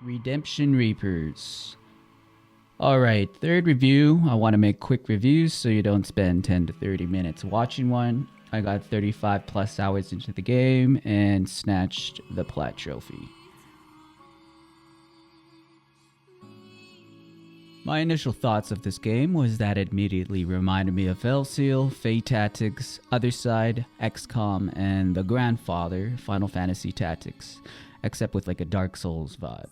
Redemption Reapers. Alright, third review. I want to make quick reviews so you don't spend 10 to 30 minutes watching one. I got 35 plus hours into the game and snatched the Plat Trophy. My initial thoughts of this game was that it immediately reminded me of Felseal, Fate Tactics, Other Side, XCOM, and The Grandfather, Final Fantasy Tactics, except with like a Dark Souls vibe.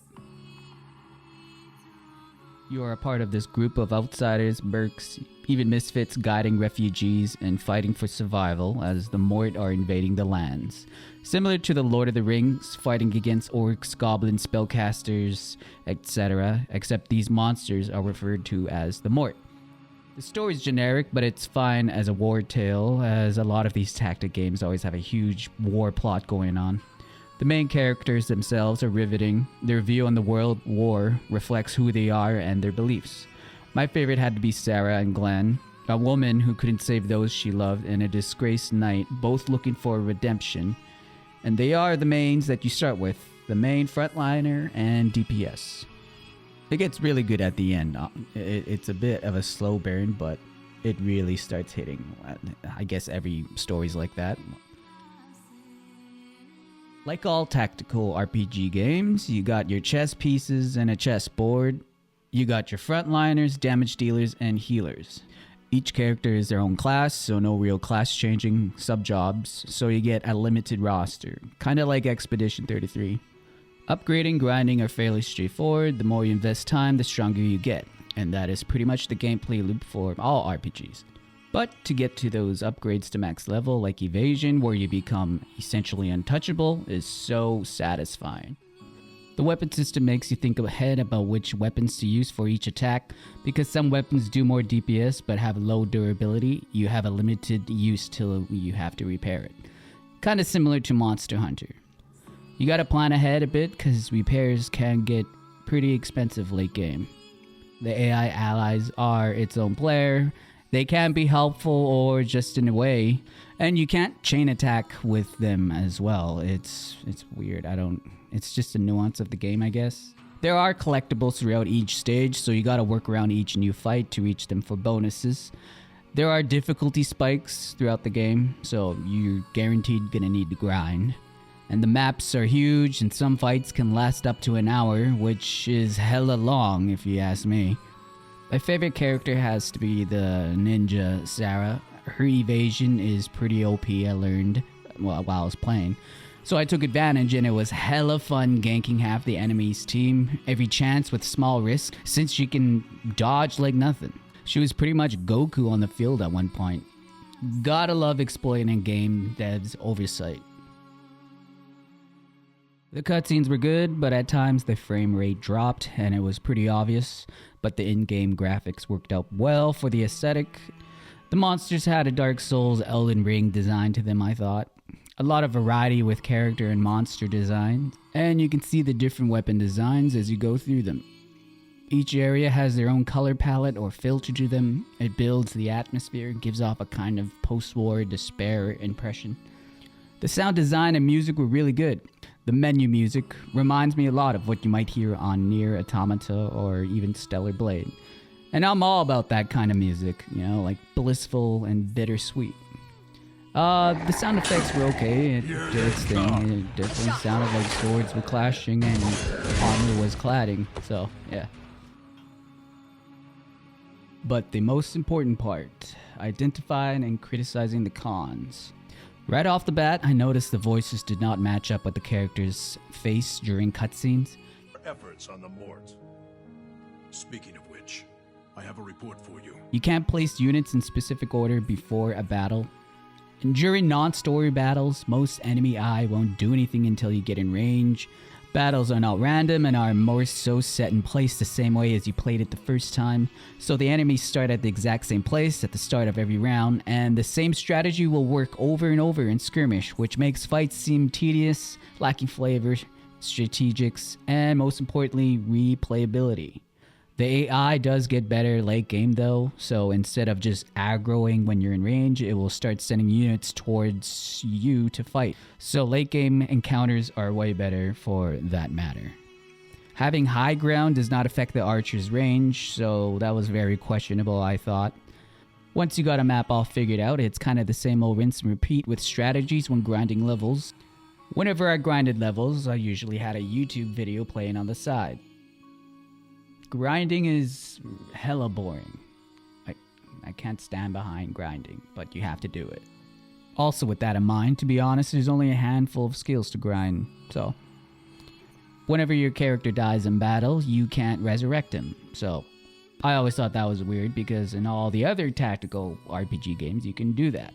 You are a part of this group of outsiders, mercs, even misfits guiding refugees and fighting for survival as the Mort are invading the lands. Similar to the Lord of the Rings, fighting against orcs, goblins, spellcasters, etc., except these monsters are referred to as the Mort. The story is generic, but it's fine as a war tale, as a lot of these tactic games always have a huge war plot going on. The main characters themselves are riveting. Their view on the world war reflects who they are and their beliefs. My favorite had to be Sarah and Glenn, a woman who couldn't save those she loved and a disgraced knight, both looking for redemption. And they are the mains that you start with, the main frontliner and DPS. It gets really good at the end. It's a bit of a slow burn, but it really starts hitting. I guess every story's like that. Like all tactical RPG games, you got your chess pieces and a chessboard. You got your frontliners, damage dealers, and healers. Each character is their own class, so no real class changing sub-jobs, so you get a limited roster, kinda like Expedition 33. Upgrading, grinding are fairly straightforward. The more you invest time, the stronger you get, and that is pretty much the gameplay loop for all RPGs. But to get to those upgrades to max level, like Evasion, where you become essentially untouchable, is so satisfying. The weapon system makes you think ahead about which weapons to use for each attack. Because some weapons do more DPS but have low durability, you have a limited use till you have to repair it. Kinda similar to Monster Hunter. You gotta plan ahead a bit because repairs can get pretty expensive late game. The AI allies are its own player. They can be helpful or just in a way, and you can't chain attack with them as well. It's weird. It's just a nuance of the game, I guess. There are collectibles throughout each stage, so you gotta work around each new fight to reach them for bonuses. There are difficulty spikes throughout the game, so you're guaranteed gonna need to grind. And the maps are huge, and some fights can last up to an hour, which is hella long if you ask me. My favorite character has to be the ninja Sarah. Her evasion is pretty OP, I learned while I was playing. So I took advantage and it was hella fun ganking half the enemy's team every chance with small risk since she can dodge like nothing. She was pretty much Goku on the field at one point. Gotta love exploiting game devs' oversight. The cutscenes were good, but at times the frame rate dropped and it was pretty obvious, but the in-game graphics worked out well for the aesthetic. The monsters had a Dark Souls Elden Ring design to them, I thought. A lot of variety with character and monster designs, and you can see the different weapon designs as you go through them. Each area has their own color palette or filter to them. It builds the atmosphere, gives off a kind of post-war despair impression. The sound design and music were really good. The menu music reminds me a lot of what you might hear on Nier Automata or even Stellar Blade. And I'm all about that kind of music, like blissful and bittersweet. The sound effects were okay. It did its thing. It definitely sounded like swords were clashing and armor was cladding, so yeah. But the most important part, identifying and criticizing the cons. Right off the bat, I noticed the voices did not match up with the character's face during cutscenes. Efforts on the Mort. Speaking of which, I have a report for you. You can't place units in specific order before a battle. And during non-story battles, most enemy AI won't do anything until you get in range. Battles are not random and are more so set in place the same way as you played it the first time. So the enemies start at the exact same place at the start of every round, and the same strategy will work over and over in skirmish, which makes fights seem tedious, lacking flavor, strategics, and most importantly, replayability. The AI does get better late game though, so instead of just aggroing when you're in range, it will start sending units towards you to fight. So late game encounters are way better for that matter. Having high ground does not affect the archer's range, so that was very questionable, I thought. Once you got a map all figured out, it's kind of the same old rinse and repeat with strategies when grinding levels. Whenever I grinded levels, I usually had a YouTube video playing on the side. Grinding is hella boring. I can't stand behind grinding, but you have to do it. Also, with that in mind, to be honest, there's only a handful of skills to grind, so whenever your character dies in battle, you can't resurrect him. So I always thought that was weird because in all the other tactical RPG games, you can do that.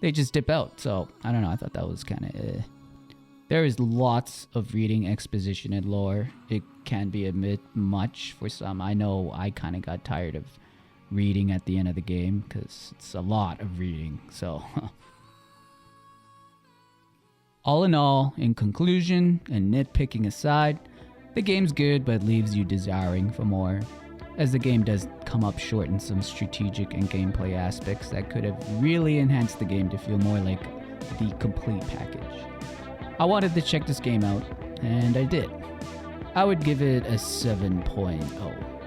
They just dip out, so I don't know, I thought that was kind of There is lots of reading exposition and lore. It can be a bit much for some. I know I kind of got tired of reading at the end of the game because it's a lot of reading, so all in all, in conclusion and nitpicking aside, the game's good but leaves you desiring for more, as the game does come up short in some strategic and gameplay aspects that could have really enhanced the game to feel more like the complete package. I wanted to check this game out, and I did. I would give it a 7.0.